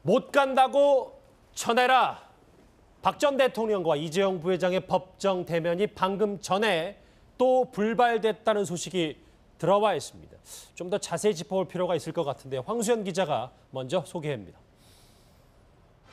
못 간다고 쳐내라. 박 전 대통령과 이재용 부회장의 법정 대면이 방금 전에 또 불발됐다는 소식이 들어와 있습니다. 좀 더 자세히 짚어볼 필요가 있을 것 같은데 황수연 기자가 먼저 소개합니다.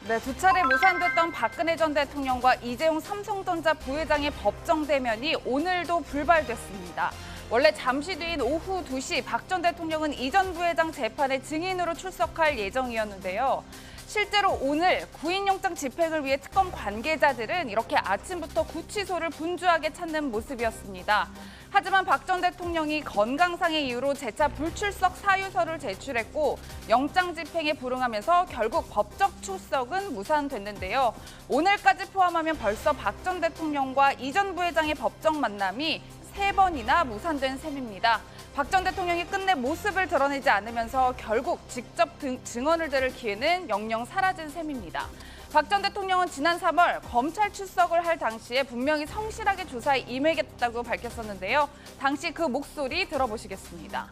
네, 두 차례 무산됐던 박근혜 전 대통령과 이재용 삼성전자 부회장의 법정 대면이 오늘도 불발됐습니다. 원래 잠시 뒤인 오후 2시 박 전 대통령은 이 전 부회장 재판에 증인으로 출석할 예정이었는데요. 실제로 오늘 구인영장 집행을 위해 특검 관계자들은 이렇게 아침부터 구치소를 분주하게 찾는 모습이었습니다. 하지만 박 전 대통령이 건강상의 이유로 재차 불출석 사유서를 제출했고 영장 집행에 불응하면서 결국 법적 출석은 무산됐는데요. 오늘까지 포함하면 벌써 박 전 대통령과 이 전 부회장의 법정 만남이 3번이나 무산된 셈입니다. 박 전 대통령이 끝내 모습을 드러내지 않으면서 결국 직접 증언을 들을 기회는 영영 사라진 셈입니다. 박 전 대통령은 지난 3월 검찰 출석을 할 당시에 분명히 성실하게 조사에 임하겠다고 밝혔었는데요. 당시 그 목소리 들어보시겠습니다.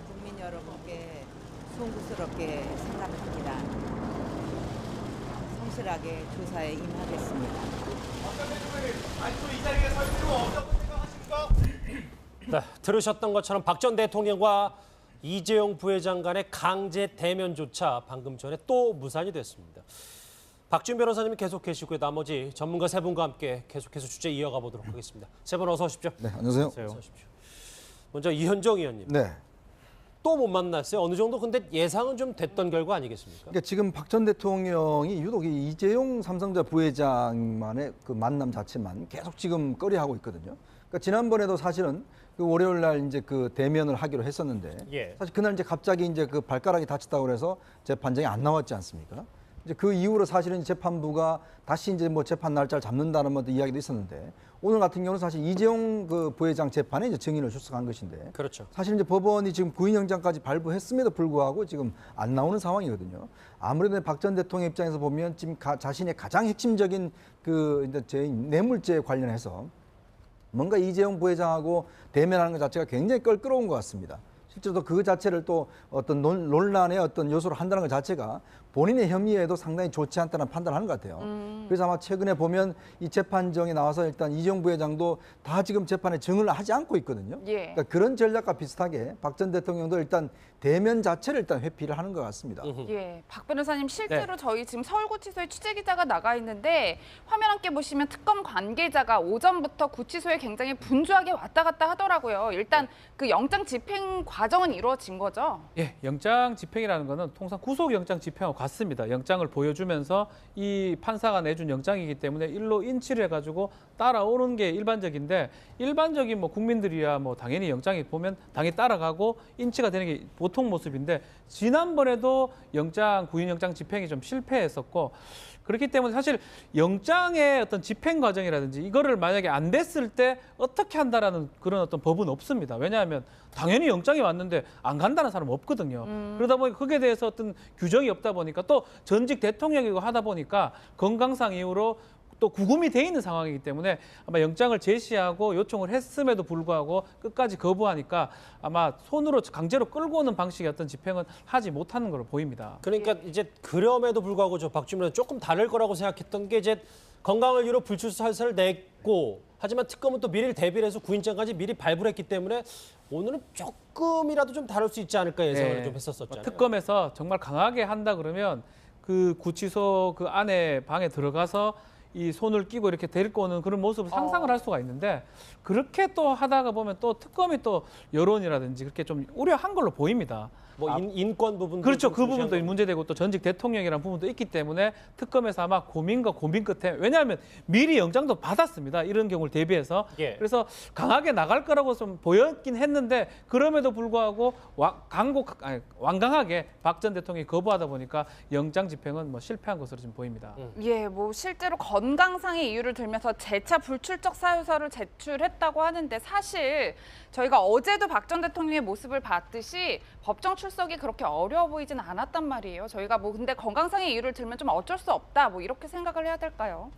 국민 여러분께 송구스럽게 생각합니다. 성실하게 조사에 임하겠습니다. 네, 들으셨던 것처럼 박 전 대통령과 이재용 부회장 간의 강제 대면조차 방금 전에 또 무산이 됐습니다. 박준 변호사님이 계속 계시고요. 나머지 전문가 세 분과 함께 계속해서 주제 이어가 보도록 하겠습니다. 세 분 어서 오십시오. 네, 안녕하세요. 어서 오십시오. 먼저 이현정 의원님. 네. 또 못 만났어요. 어느 정도 근데 예상은 좀 됐던 결과 아니겠습니까? 그러니까 지금 박 전 대통령이 유독 이 이재용 삼성전자 부회장만의 그 만남 자체만 계속 지금 꺼려하고 있거든요. 그러니까 지난번에도 사실은 그 월요일 날 이제 그 대면을 하기로 했었는데 예. 사실 그날 이제 갑자기 이제 그 발가락이 다쳤다고 그래서 재판장이 안 나왔지 않습니까? 이제 그 이후로 사실은 재판부가 다시 이제 뭐 재판 날짜를 잡는다는 뭐 이야기도 있었는데 오늘 같은 경우는 사실 이재용 그 부회장 재판에 이제 증인을 출석한 것인데 그렇죠. 사실 이제 법원이 지금 구인영장까지 발부했음에도 불구하고 지금 안 나오는 상황이거든요. 아무래도 박 전 대통령 입장에서 보면 지금 자신의 가장 핵심적인 그 이제 뇌물죄에 관련해서 뭔가 이재용 부회장하고 대면하는 것 자체가 굉장히 껄끄러운 것 같습니다. 실제로 그 자체를 또 어떤 논란의 어떤 요소로 한다는 것 자체가 본인의 혐의에도 상당히 좋지 않다는 판단을 하는 것 같아요. 그래서 아마 최근에 보면 이 재판정에 나와서 일단 이재용 부회장도 다 지금 재판에 증언을 하지 않고 있거든요. 예. 그러니까 그런 전략과 비슷하게 박 전 대통령도 일단 대면 자체를 일단 회피를 하는 것 같습니다. 예, 박 변호사님 실제로 네. 저희 지금 서울구치소에 취재기자가 나가 있는데 화면 함께 보시면 특검 관계자가 오전부터 구치소에 굉장히 분주하게 왔다 갔다 하더라고요. 일단 그 영장 집행 과정은 이루어진 거죠? 예, 영장 집행이라는 거는 통상 구속영장 집행하고 같습니다. 영장을 보여주면서 이 판사가 내준 영장이기 때문에 일로 인치를 해가지고 따라오는 게 일반적인데 일반적인 뭐 국민들이야 뭐 당연히 영장이 보면 당연히 따라가고 인치가 되는 게 보통 모습인데 지난번에도 구인영장 집행이 좀 실패했었고 그렇기 때문에 사실 영장의 어떤 집행 과정이라든지 이거를 만약에 안 됐을 때 어떻게 한다라는 그런 어떤 법은 없습니다. 왜냐하면 당연히 영장이 왔는데 안 간다는 사람은 없거든요. 그러다 보니까 거기에 대해서 어떤 규정이 없다 보니까 또 전직 대통령이고 하다 보니까 건강상 이유로 또 구금이 돼 있는 상황이기 때문에 아마 영장을 제시하고 요청을 했음에도 불구하고 끝까지 거부하니까 아마 손으로 강제로 끌고 오는 방식의 어떤 집행은 하지 못하는 걸로 보입니다. 그러니까 이제 그럼에도 불구하고 저 박주민은 조금 다를 거라고 생각했던 게 이제 건강을 이유로 불출석 사유서를 냈고 하지만 특검은 또 미리 대비를 해서 구인장까지 미리 발부를 했기 때문에 오늘은 조금이라도 좀 다를 수 있지 않을까 예상을 네. 좀 했었잖아요. 특검에서 정말 강하게 한다 그러면 그 구치소 그 안에 방에 들어가서 이 손을 끼고 이렇게 데리고 오는 그런 모습을 상상을 할 수가 있는데 그렇게 또 하다가 보면 또 특검이 또 여론이라든지 그렇게 좀 우려한 걸로 보입니다. 뭐 인권 부분도 그렇죠. 좀 그 부분도 중시한 문제되고 또 전직 대통령이라는 부분도 있기 때문에 특검에서 아마 고민과 고민 끝에 왜냐하면 미리 영장도 받았습니다. 이런 경우를 대비해서. 예. 그래서 강하게 나갈 거라고 좀 보였긴 했는데 그럼에도 불구하고 완강하게 박 전 대통령이 거부하다 보니까 영장 집행은 뭐 실패한 것으로 지금 보입니다. 예, 뭐 실제로 건강상의 이유를 들면서 재차 불출석 사유서를 제출했다고 하는데 사실 저희가 어제도 박 전 대통령의 모습을 봤듯이 법정 출석이 그렇게 어려워 보이진 않았단 말이에요. 저희가 뭐 근데 건강상의 이유를 들면 좀 어쩔 수 없다 뭐 이렇게 생각을 해야 될까요?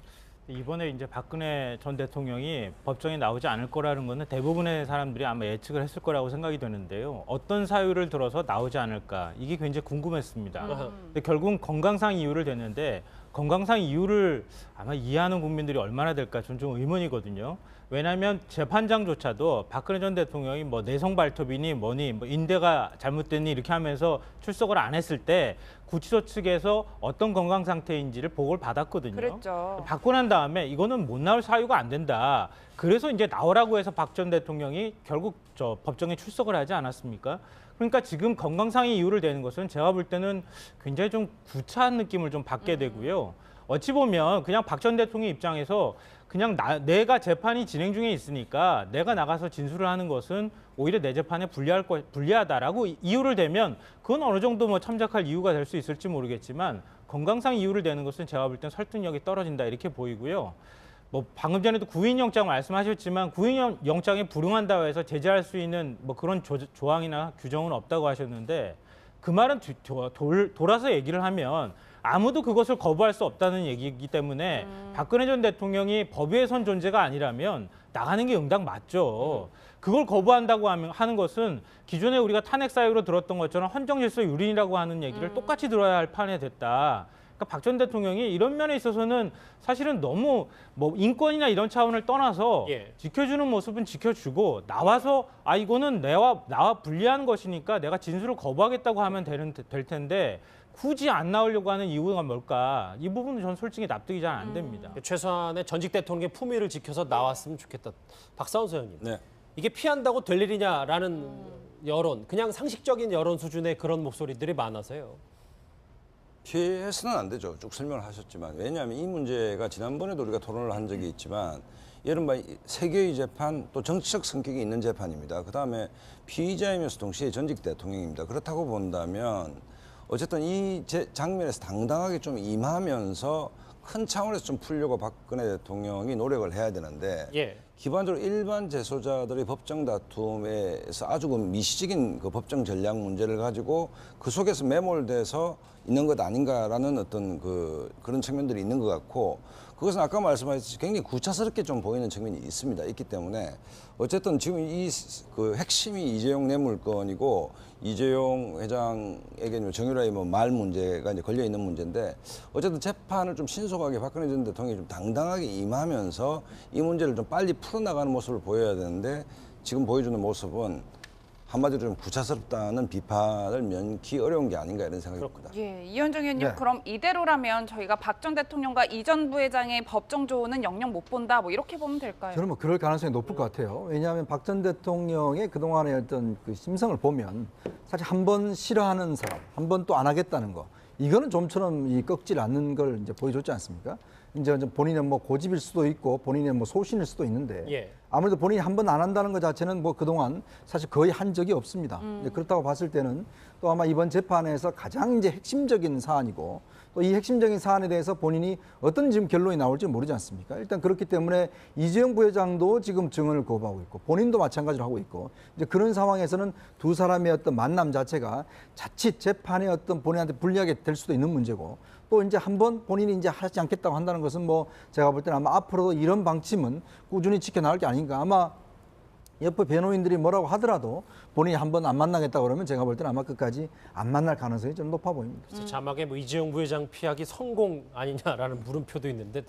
이번에 이제 박근혜 전 대통령이 법정에 나오지 않을 거라는 거는 대부분의 사람들이 아마 예측을 했을 거라고 생각이 되는데요. 어떤 사유를 들어서 나오지 않을까 이게 굉장히 궁금했습니다. 근데 결국은 건강상 이유를 댔는데 건강상 이유를 아마 이해하는 국민들이 얼마나 될까 저는 좀 의문이거든요. 왜냐하면 재판장조차도 박근혜 전 대통령이 뭐 내성 발톱이니 뭐니 뭐 인대가 잘못됐니 이렇게 하면서 출석을 안 했을 때 구치소 측에서 어떤 건강 상태인지를 보고를 받았거든요. 그랬죠. 받고 난 다음에 이거는 못 나올 사유가 안 된다. 그래서 이제 나오라고 해서 박 전 대통령이 결국 저 법정에 출석을 하지 않았습니까? 그러니까 지금 건강상의 이유를 대는 것은 제가 볼 때는 굉장히 좀 구차한 느낌을 좀 받게 되고요. 어찌 보면 그냥 박 전 대통령 입장에서 그냥 내가 재판이 진행 중에 있으니까 내가 나가서 진술을 하는 것은 오히려 내 재판에 불리하다라고 이유를 대면 그건 어느 정도 뭐 참작할 이유가 될 수 있을지 모르겠지만 건강상 이유를 대는 것은 제가 볼 땐 설득력이 떨어진다 이렇게 보이고요. 뭐 방금 전에도 구인영장 말씀하셨지만 구인영장에 불응한다고 해서 제재할 수 있는 뭐 그런 조항이나 규정은 없다고 하셨는데 그 말은 돌아서 얘기를 하면 아무도 그것을 거부할 수 없다는 얘기이기 때문에 박근혜 전 대통령이 법위에 선 존재가 아니라면 나가는 게 응당 맞죠. 그걸 거부한다고 하는 것은 기존에 우리가 탄핵 사유로 들었던 것처럼 헌정질서 유린이라고 하는 얘기를 똑같이 들어야 할 판에 됐다. 그러니까 박 전 대통령이 이런 면에 있어서는 사실은 너무 뭐 인권이나 이런 차원을 떠나서 지켜주는 모습은 지켜주고 나와서 이거는 나와 불리한 것이니까 내가 진술을 거부하겠다고 하면 될 텐데 굳이 안 나오려고 하는 이유가 뭘까? 이 부분은 저는 솔직히 납득이 잘 안 됩니다. 최소한의 전직 대통령의 품위를 지켜서 나왔으면 좋겠다. 박사원 소장님. 네. 이게 피한다고 될 일이냐라는 여론, 그냥 상식적인 여론 수준의 그런 목소리들이 많아서요. 피해서는 안 되죠. 쭉 설명을 하셨지만. 왜냐하면 이 문제가 지난번에도 우리가 토론을 한 적이 있지만 이른바 세계의 재판 또 정치적 성격이 있는 재판입니다. 그다음에 피의자이면서 동시에 전직 대통령입니다. 그렇다고 본다면 어쨌든 이 장면에서 당당하게 좀 임하면서 큰 차원에서 좀 풀려고 박근혜 대통령이 노력을 해야 되는데 기본적으로 일반 재소자들의 법정 다툼에서 아주 미시적인 그 법정 전략 문제를 가지고 그 속에서 매몰돼서 있는 것 아닌가라는 어떤 그런 측면들이 있는 것 같고 그것은 아까 말씀하셨듯이 굉장히 구차스럽게 좀 보이는 측면이 있기 때문에 어쨌든 지금 이 그 핵심이 이재용 뇌물건이고 이재용 회장에게 정유라의 뭐 말 문제가 이제 걸려 있는 문제인데 어쨌든 재판을 좀 신속하게 박근혜 전 대통령이 좀 당당하게 임하면서 이 문제를 좀 빨리 풀어나가는 모습을 보여야 되는데 지금 보여주는 모습은 한마디로 좀 구차스럽다는 비판을 면키 어려운 게 아닌가 이런 생각이 듭니다. 예, 이현정 의원님 네. 그럼 이대로라면 저희가 박 전 대통령과 이 전 부회장의 법정 조언은 영영 못 본다 뭐 이렇게 보면 될까요? 저는 뭐 그럴 가능성이 높을 것 같아요. 왜냐하면 박 전 대통령의 그동안의 어떤 그 심성을 보면 사실 한 번 싫어하는 사람, 한 번 또 안 하겠다는 거 이거는 좀처럼 꺾질 않는 걸 이제 보여줬지 않습니까? 이제 본인의 뭐 고집일 수도 있고 본인의 뭐 소신일 수도 있는데 아무래도 본인이 한 번 안 한다는 것 자체는 뭐 그동안 사실 거의 한 적이 없습니다. 이제 그렇다고 봤을 때는 또 아마 이번 재판에서 가장 이제 핵심적인 사안이고 또 이 핵심적인 사안에 대해서 본인이 어떤 지금 결론이 나올지 모르지 않습니까? 일단 그렇기 때문에 이재용 부회장도 지금 증언을 거부하고 있고 본인도 마찬가지로 하고 있고 이제 그런 상황에서는 두 사람의 어떤 만남 자체가 자칫 재판에 어떤 본인한테 불리하게 될 수도 있는 문제고 또 이제 한번 본인이 이제 하지 않겠다고 한다는 것은 뭐 제가 볼 때는 아마 앞으로도 이런 방침은 꾸준히 지켜나갈 게 아닌가. 아마 옆에 변호인들이 뭐라고 하더라도 본인이 한번 안 만나겠다 그러면 제가 볼 때는 아마 끝까지 안 만날 가능성이 좀 높아 보입니다. 그래서 자막에 뭐 이재용 부회장 피하기 성공 아니냐라는 물음표도 있는데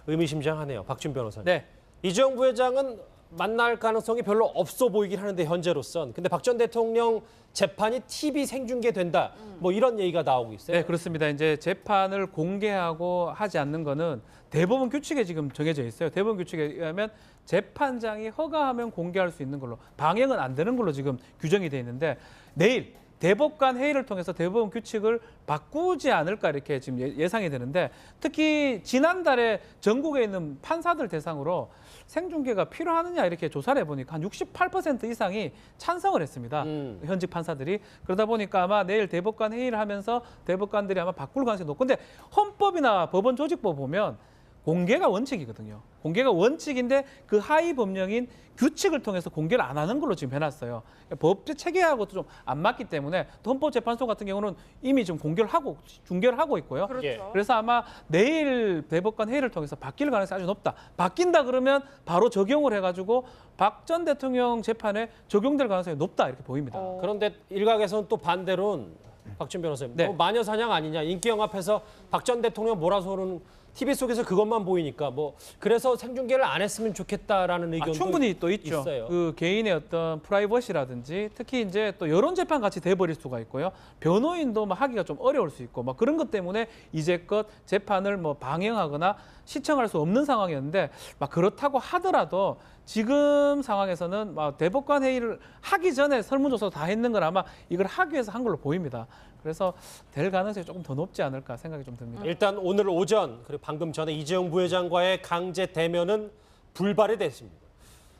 의미심장하네요. 박준 변호사님. 네. 이재용 부회장은 만날 가능성이 별로 없어 보이긴 하는데 현재로선. 근데 박 전 대통령 재판이 TV 생중계된다. 뭐 이런 얘기가 나오고 있어요. 네, 그렇습니다. 이제 재판을 공개하고 하지 않는 거는 대법원 규칙에 지금 정해져 있어요. 대법원 규칙에 의하면 재판장이 허가하면 공개할 수 있는 걸로 방해는 안 되는 걸로 지금 규정이 돼 있는데 내일 대법관 회의를 통해서 대법원 규칙을 바꾸지 않을까 이렇게 지금 예상이 되는데 특히 지난달에 전국에 있는 판사들 대상으로 생중계가 필요하느냐 이렇게 조사를 해보니까 한 68% 이상이 찬성을 했습니다. 현직 판사들이. 그러다 보니까 아마 내일 대법관 회의를 하면서 대법관들이 아마 바꿀 가능성이 높고 근데 헌법이나 법원 조직법 보면 공개가 원칙이거든요. 공개가 원칙인데 그 하위 법령인 규칙을 통해서 공개를 안 하는 걸로 지금 해놨어요. 법 체계하고도 좀 안 맞기 때문에 또 헌법재판소 같은 경우는 이미 지금 중개를 하고 있고요. 그렇죠. 예. 그래서 아마 내일 대법관 회의를 통해서 바뀔 가능성이 아주 높다. 바뀐다 그러면 바로 적용을 해가지고 박 전 대통령 재판에 적용될 가능성이 높다 이렇게 보입니다. 그런데 일각에서는 또 반대로는 박준 변호사님, 네. 뭐 마녀 사냥 아니냐, 인기 영합해서 박 전 대통령 몰아서는 TV 속에서 그것만 보이니까 뭐 그래서 생중계를 안 했으면 좋겠다라는 의견도 충분히 또 있죠. 있어요. 그 개인의 어떤 프라이버시라든지 특히 이제 또 여론 재판 같이 돼버릴 수가 있고요. 변호인도 뭐 하기가 좀 어려울 수 있고 막 그런 것 때문에 이제껏 재판을 뭐 방영하거나 시청할 수 없는 상황이었는데 막 그렇다고 하더라도 지금 상황에서는 막 대법관 회의를 하기 전에 설문조사 다 했는 건 아마 이걸 하기 위해서 한 걸로 보입니다. 그래서 될 가능성이 조금 더 높지 않을까 생각이 좀 듭니다. 일단 오늘 오전 그리고 방금 전에 이재용 부회장과의 강제 대면은 불발이 됐습니다.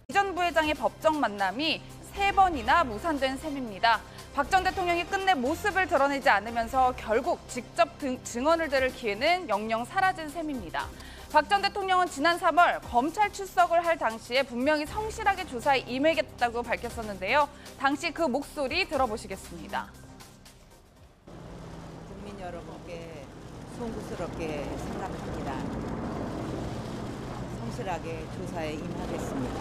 이 전 부회장의 법정 만남이 3번이나 무산된 셈입니다. 박 전 대통령이 끝내 모습을 드러내지 않으면서 결국 직접 증언을 들을 기회는 영영 사라진 셈입니다. 박 전 대통령은 지난 3월 검찰 출석을 할 당시에 분명히 성실하게 조사에 임하겠다고 밝혔었는데요. 당시 그 목소리 들어보시겠습니다. 국민 여러분께 송구스럽게 생각합니다. 성실하게 조사에 임하겠습니다.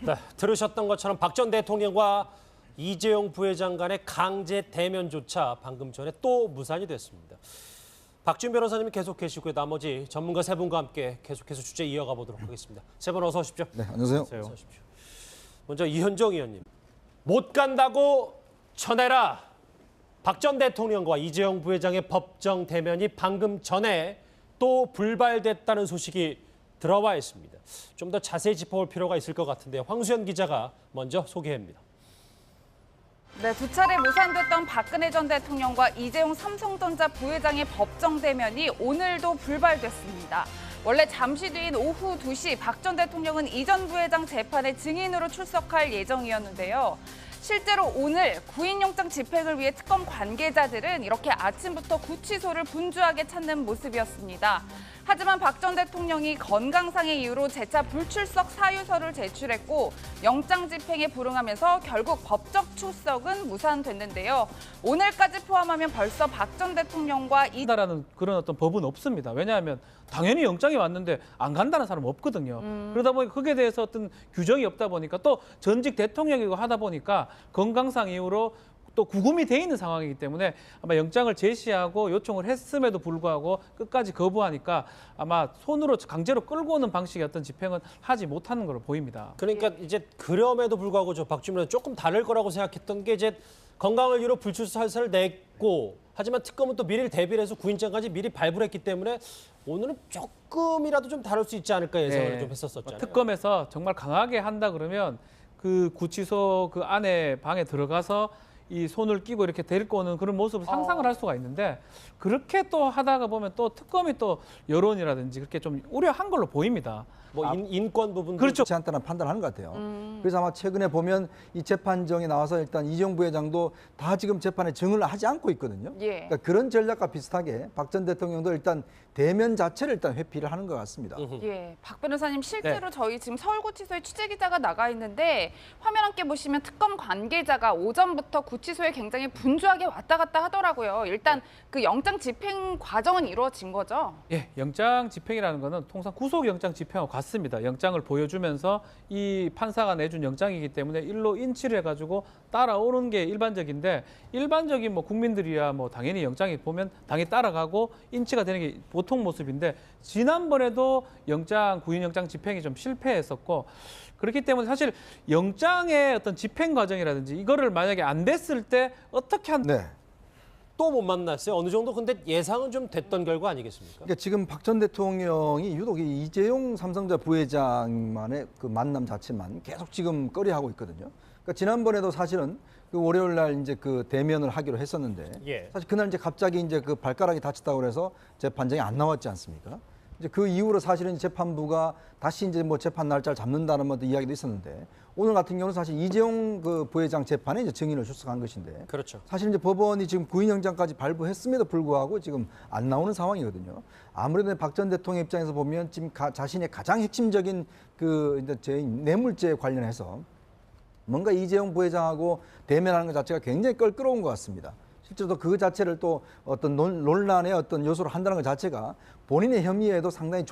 네, 들으셨던 것처럼 박 전 대통령과 이재용 부회장 간의 강제 대면조차 방금 전에 또 무산이 됐습니다. 박준 변호사님이 계속 계시고요. 나머지 전문가 세 분과 함께 계속해서 주제 이어가 보도록 하겠습니다. 세 분 어서 오십시오. 네, 안녕하세요. 어서 오십시오. 먼저 이현정 의원님. 못 간다고 쳐내라. 박 전 대통령과 이재용 부회장의 법정 대면이 방금 전에 또 불발됐다는 소식이 들어와 있습니다. 좀 더 자세히 짚어볼 필요가 있을 것 같은데 황수연 기자가 먼저 소개합니다. 네, 두 차례 무산됐던 박근혜 전 대통령과 이재용 삼성전자 부회장의 법정 대면이 오늘도 불발됐습니다. 원래 잠시 뒤인 오후 2시 박 전 대통령은 이 전 부회장 재판에 증인으로 출석할 예정이었는데요. 실제로 오늘 구인영장 집행을 위해 특검 관계자들은 이렇게 아침부터 구치소를 분주하게 찾는 모습이었습니다. 하지만 박 전 대통령이 건강상의 이유로 재차 불출석 사유서를 제출했고 영장 집행에 불응하면서 결국 법적 출석은 무산됐는데요. 오늘까지 포함하면 벌써 박 전 대통령과 간다라는 그런 어떤 법은 없습니다. 왜냐하면 당연히 영장이 왔는데 안 간다는 사람은 없거든요. 그러다 보니까 거기에 대해서 어떤 규정이 없다 보니까 또 전직 대통령이고 하다 보니까 건강상 이유로 또 구금이 돼 있는 상황이기 때문에 아마 영장을 제시하고 요청을 했음에도 불구하고 끝까지 거부하니까 아마 손으로 강제로 끌고 오는 방식의 어떤 집행은 하지 못하는 걸로 보입니다. 그러니까 이제 그럼에도 불구하고 저 박준 변호사 조금 다를 거라고 생각했던 게 이제 건강을 이유로 불출석 사유서를 냈고 하지만 특검은 또 미리 대비를 해서 구인장까지 미리 발부했기 때문에 오늘은 조금이라도 좀 다를 수 있지 않을까 예상을 네. 좀 했었잖아요. 특검에서 정말 강하게 한다 그러면 그 구치소 그 안에 방에 들어가서 이 손을 끼고 이렇게 데리고 오는 그런 모습을 상상을 할 수가 있는데 그렇게 또 하다가 보면 또 특검이 또 여론이라든지 그렇게 좀 우려한 걸로 보입니다. 뭐 인권 부분도 그렇죠. 좋지 않다는 판단을 하는 것 같아요. 그래서 아마 최근에 보면 이 재판정에 나와서 일단 이재용 부회장도 다 지금 재판에 증언을 하지 않고 있거든요. 예. 그러니까 그런 전략과 비슷하게 박 전 대통령도 일단 대면 자체를 일단 회피를 하는 것 같습니다. 예, 박 변호사님 실제로 저희 지금 서울구치소에 취재 기자가 나가 있는데 화면 함께 보시면 특검 관계자가 오전부터 구치소에 굉장히 분주하게 왔다 갔다 하더라고요. 일단 그 영장 집행 과정은 이루어진 거죠? 예, 영장 집행이라는 거는 통상 구속 영장 집행하고 같습니다. 영장을 보여주면서 이 판사가 내준 영장이기 때문에 일로 인치를 해가지고 따라오는 게 일반적인데 일반적인 뭐 국민들이야 뭐 당연히 영장이 보면 당연히 따라가고 인치가 되는 게 보통 모습인데 지난번에도 구인영장 집행이 좀 실패했었고 그렇기 때문에 사실 영장의 어떤 집행 과정이라든지 이거를 만약에 안 됐을 때 어떻게 네. 또 못 만났어요. 어느 정도 근데 예상은 좀 됐던 결과 아니겠습니까? 그러니까 지금 박 전 대통령이 유독 이 이재용 삼성전자 부회장만의 그 만남 자체만 계속 지금 꺼려하고 있거든요. 그러니까 지난번에도 사실은 그 월요일 날 이제 그 대면을 하기로 했었는데 예. 사실 그날 이제 갑자기 이제 그 발가락이 다쳤다고 그래서 재판정에 안 나왔지 않습니까? 이제 그 이후로 사실은 재판부가 다시 이제 뭐 재판 날짜를 잡는다는 뭐 이야기도 있었는데 오늘 같은 경우는 사실 이재용 그 부회장 재판에 이제 증인을 출석한 것인데 그렇죠. 사실 이제 법원이 지금 구인영장까지 발부했음에도 불구하고 지금 안 나오는 상황이거든요. 아무래도 박 전 대통령 입장에서 보면 지금 자신의 가장 핵심적인 그 이제 제 뇌물죄에 관련해서 뭔가 이재용 부회장하고 대면하는 것 자체가 굉장히 껄끄러운 것 같습니다. 실제로 그 자체를 또 어떤 논란의 어떤 요소로 한다는 것 자체가 본인의 혐의에도 상당히